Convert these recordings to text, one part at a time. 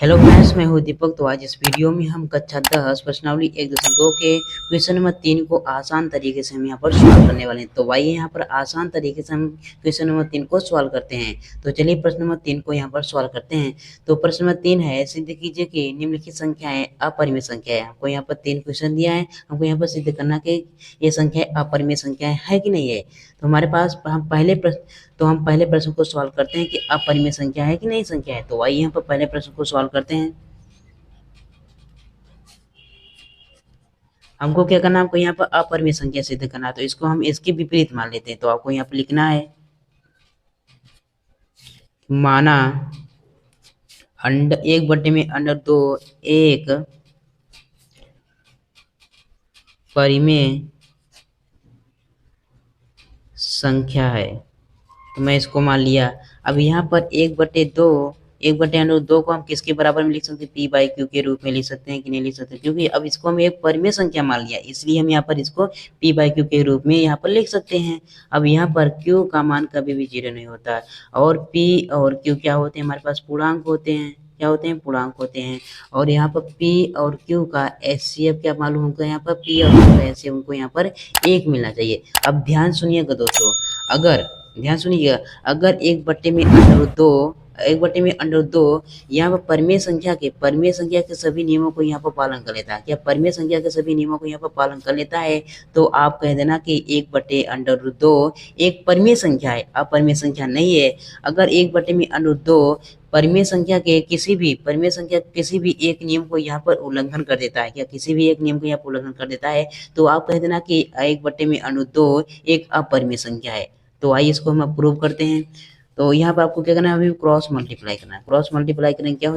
Hello friends, मैं हूँ दीपक। तो आज इस वीडियो में हम कक्षा 10 प्रश्नावली 1.2 के क्वेश्चन नंबर 3 को आसान तरीके से हम यहाँ पर सॉल्व करने वाले हैं। तो आइए यहाँ पर आसान तरीके से हम क्वेश्चन नंबर 3 को सॉल्व करते हैं। तो चलिए प्रश्न नंबर 3 को यहाँ पर सॉल्व करते हैं। तो प्रश्न नंबर 3 है, सिद्ध कीजिए कि निम्नलिखित संख्याएं अपरिमेय संख्या है। हमको यहाँ पर 3 क्वेश्चन दिया है, हमको यहाँ पर सिद्ध करना कि ये संख्या अपरिमेय संख्याएं है कि नहीं है। तो हमारे पास हम पहले प्रश्न को सॉल्व करते हैं कि अपरिमेय संख्या है कि नहीं संख्या है। तो आइए यहाँ पर पहले प्रश्न को सॉल्व करते हैं। हमको क्या करना है, हमको यहाँ पर अपरिमेय संख्या सिद्ध करना है। तो इसको हम इसके विपरीत मान लेते हैं। तो आपको यहाँ पर लिखना है, माना अंडर 1/√2 एक परिमेय संख्या है। तो मैं इसको मान लिया। अब यहाँ पर 1/2 को हम किसके बराबर में लिख सकते हैं, पी बाई क्यू के रूप में लिख सकते हैं कि नहीं लिख सकते, क्योंकि अब इसको हम एक परिमेय संख्या मान लिया, इसलिए हम यहाँ पर इसको पी बाई क्यू के रूप में यहाँ पर लिख सकते हैं। अब यहाँ पर क्यू का मान कभी भी 0 नहीं होता, और पी और क्यू क्या होते हैं, हमारे पास पूर्णांक होते हैं। क्या होते हैं, पूर्णांक होते हैं। और यहाँ पर P और Q का एचसीएफ क्या मालूम हमको, यहाँ पर P और Q का एचसीएफ हमको यहाँ पर 1 मिलना चाहिए। अब ध्यान सुनिएगा दोस्तों, ध्यान सुनिएगा, अगर 1/√2 यहाँ पर परिमेय संख्या के सभी नियमों को यहाँ पर पालन कर लेता है। क्या परिमेय संख्या के सभी नियमों को यहाँ पर पालन कर लेता है, तो आप कह देना कि 1/√2 एक परिमेय संख्या है, अपरिमेय संख्या नहीं है। अगर 1/√2 परिमेय संख्या के किसी भी एक नियम को यहाँ पर उल्लंघन कर देता है, क्या किसी भी एक नियम को यहाँ पर उल्लंघन कर देता है, तो आप कह देना कि 1/√2 एक अपरिमेय संख्या है। तो आइए इसको हम प्रूव करते हैं। तो यहाँ पर आपको क्या करना है, अभी क्रॉस मल्टीप्लाई करना है। क्रॉस मल्टीप्लाई करेंगे क्या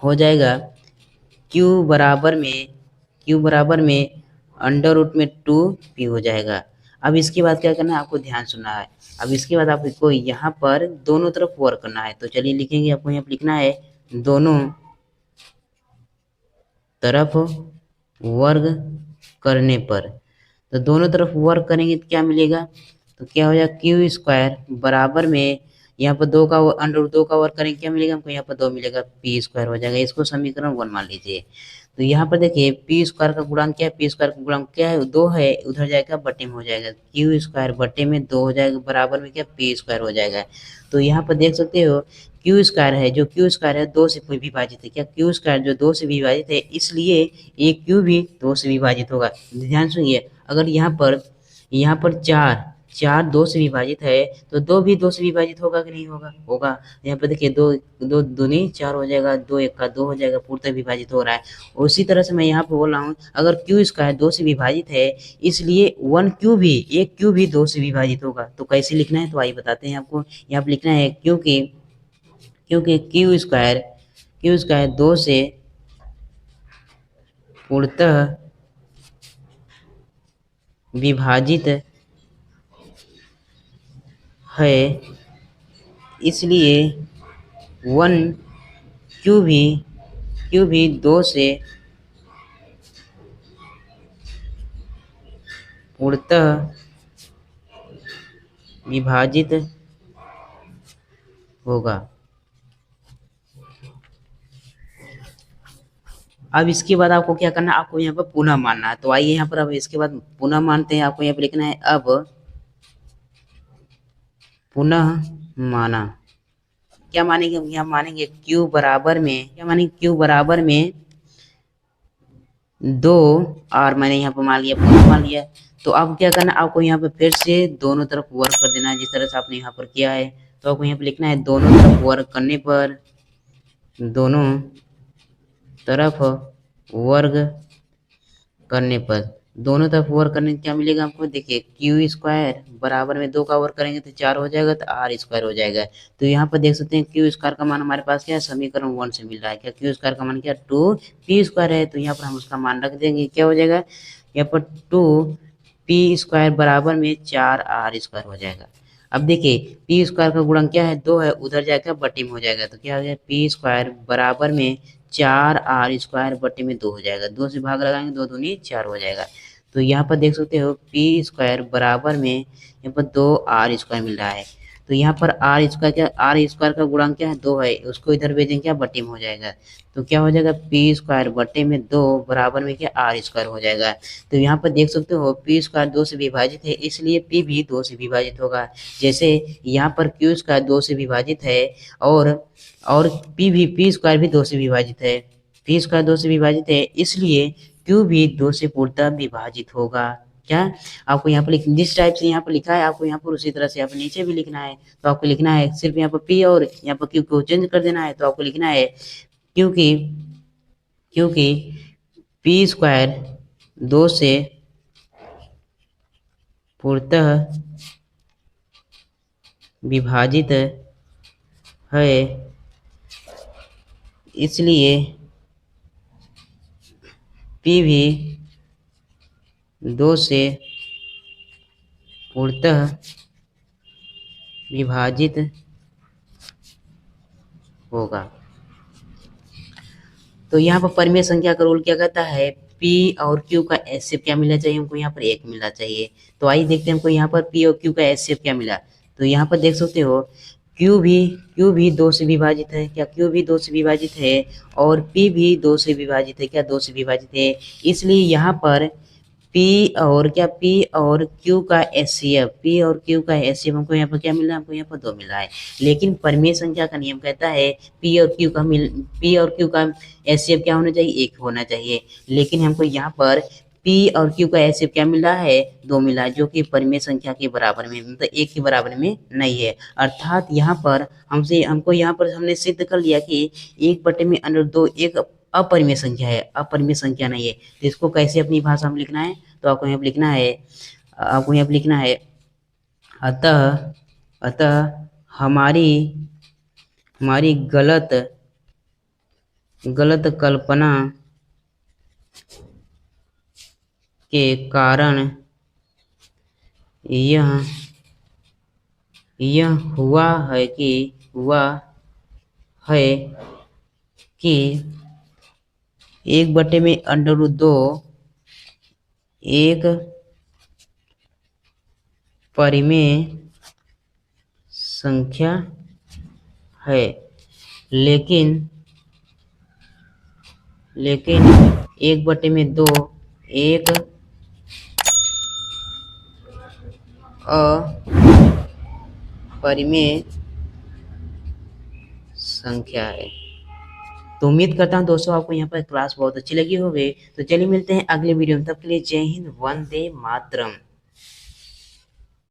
हो जाएगा क्यू बराबर में √2p हो जाएगा। अब इसके बाद क्या करना है, आपको ध्यान सुनना है। अब इसके बाद आपको यहाँ पर दोनों तरफ वर्क करना है। तो चलिए लिखेंगे, आपको यहाँ पर लिखना है, दोनों तरफ वर्ग करने पर। तो दोनों तरफ वर्क करेंगे तो क्या मिलेगा, तो क्या हो जाएगा, क्यू स्क्वायर बराबर में यहाँ पर √2 का वर्ग करेंगे क्या मिलेगा हमको, यहाँ पर 2 मिलेगा, पी स्क्वायर हो जाएगा। इसको समीकरण 1 मान लीजिए। तो यहाँ पर देखिए पी स्क्वायर का गुणांक क्या है, पी स्क्वायर का गुणांक क्या है, 2 है, उधर जाएगा बटे में हो जाएगा, क्यू स्क्वायर बटे में 2 हो जाएगा, बराबर में क्या पी स्क्वायर हो जाएगा। तो यहाँ पर देख सकते हो क्यू स्क्वायर है, जो क्यू स्क्वायर है 2 से विभाजित है। क्या क्यू स्क्वायर जो 2 से विभाजित है, इसलिए ये क्यू भी 2 से विभाजित होगा। ध्यान सुनिए, अगर यहाँ पर 4 2 से विभाजित है, तो 2 भी 2 से विभाजित होगा कि नहीं होगा, होगा। यहाँ पर देखिए 2 दूनी 4 हो जाएगा, 2 1 का 2 हो जाएगा, पूर्णतः विभाजित हो रहा है। उसी तरह से मैं यहाँ पर बोल रहा हूँ, अगर क्यू स्क्वायर 2 से विभाजित है, इसलिए एक क्यू भी 2 से विभाजित होगा। तो कैसे लिखना है, तो आइए बताते हैं आपको। यहाँ पर लिखना है, क्योंकि क्यू स्क्वायर 2 से पूर्णतः विभाजित है, इसलिए 1 क्यू भी 2 से पूर्णतः विभाजित होगा। अब इसके बाद आपको क्या करना है, आपको यहाँ पर पुनः मानना है। तो आइए यहाँ पर अब इसके बाद पुनः मानते हैं। आपको यहाँ पर लिखना है, अब पुनः माना। क्या मानेंगे हम, यहाँ मानेंगे क्यू बराबर में 2 और मैंने यहाँ पर मान लिया, पुनः मान लिया। तो अब क्या करना, आपको यहाँ पे फिर से दोनों तरफ वर्क कर देना है, जिस तरह से आपने यहाँ पर किया है। तो आपको यहाँ पे लिखना है, दोनों तरफ वर्क करने पर, दोनों तरफ वर्ग करने क्या मिलेगा आपको, देखिए क्यू स्क्वायर बराबर में 2 का वर्ग करेंगे तो 4 हो जाएगा, तो आर स्क्वायर हो जाएगा। तो यहाँ पर देख सकते हैं क्यू स्क्वायर का मान हमारे पास क्या है, समीकरण 1 से मिल रहा है। क्या क्यू स्क्वायर का मान क्या, 2p स्क्वायर है। तो यहाँ पर हम उसका मान रख देंगे, क्या हो जाएगा, यहाँ पर 2p स्क्वायर बराबर में 4r स्क्वायर हो जाएगा। अब देखिए पी स्क्वायर का गुणन क्या है, 2 है, उधर जाएगा बटे में हो जाएगा। तो क्या हो जाएगा, पी स्क्वायर बराबर में 4r स्क्वायर बटे में 2 हो जाएगा। 2 से भाग लगाएंगे, 2 दूनी 4 हो जाएगा। तो यहाँ पर देख सकते हो पी स्क्वायर बराबर में यहाँ पर 2r स्क्वायर मिल रहा है। तो यहाँ पर आर स्क्वायर क्या, आर स्क्वायर का गुणांक क्या है 2 है, उसको इधर भेजेंगे क्या बटे में हो जाएगा, तो क्या हो जाएगा पी स्क्वायर बटे में 2 बराबर में क्या आर स्क्वायर हो जाएगा। तो यहाँ पर देख सकते हो पी स्क्वायर 2 से विभाजित है, इसलिए पी भी 2 से विभाजित होगा। जैसे यहाँ पर क्यू स्क्वायर 2 से विभाजित है और पी स्क्वायर भी 2 से विभाजित है, पी स्क्वायर 2 से विभाजित है, इसलिए क्यू भी 2 से पूर्णतः विभाजित होगा। क्या आपको यहाँ पर जिस टाइप से यहाँ पर लिखा है आपको यहाँ पर उसी तरह से यहाँ पर नीचे भी लिखना है। तो आपको लिखना है सिर्फ यहाँ पर पी और यहाँ पर क्यू को चेंज कर देना है। तो आपको लिखना है क्योंकि क्योंकि पी स्क्वायर 2 से पूर्णतः विभाजित है, इसलिए पी भी 2 से पूर्णतः विभाजित होगा। तो यहाँ पर परिमेय संख्या का रूल क्या कहता है, P और Q का एचसीएफ क्या मिलना चाहिए, हमको यहाँ पर 1 मिलना चाहिए। तो आइए देखते हैं हमको यहाँ पर P और Q का एचसीएफ क्या मिला। तो यहाँ पर देख सकते हो Q भी 2 से विभाजित है, क्या Q भी 2 से विभाजित है और P भी 2 से विभाजित है, क्या 2 से विभाजित है। इसलिए यहाँ पर P और Q का एचसीएफ हमको यहाँ पर क्या मिला, हमको यहाँ पर 2 मिला है। लेकिन परिमेय संख्या का नियम कहता है P और Q का एचसीएफ क्या होना चाहिए, 1 होना चाहिए। लेकिन हमको यहाँ पर P और Q का एचसीएफ क्या मिला है, 2 मिला है, जो कि परिमेय संख्या के बराबर में मतलब 1 के बराबर में नहीं है। अर्थात यहाँ पर हमने सिद्ध कर लिया कि 1/√2 एक अपरिमेय संख्या है, अपरिमेय संख्या नहीं है। तो इसको कैसे अपनी भाषा में लिखना है, तो आपको यहाँ पर लिखना है अतः हमारी गलत कल्पना के कारण यह हुआ है कि 1/√2 एक परिमेय संख्या है, लेकिन 1/2 एक अपरिमेय संख्या है। तो उम्मीद करता हूँ दोस्तों आपको यहाँ पर क्लास बहुत अच्छी लगी होगी। तो चलिए मिलते हैं अगले वीडियो में, तब के लिए जय हिंद, वंदे मातरम।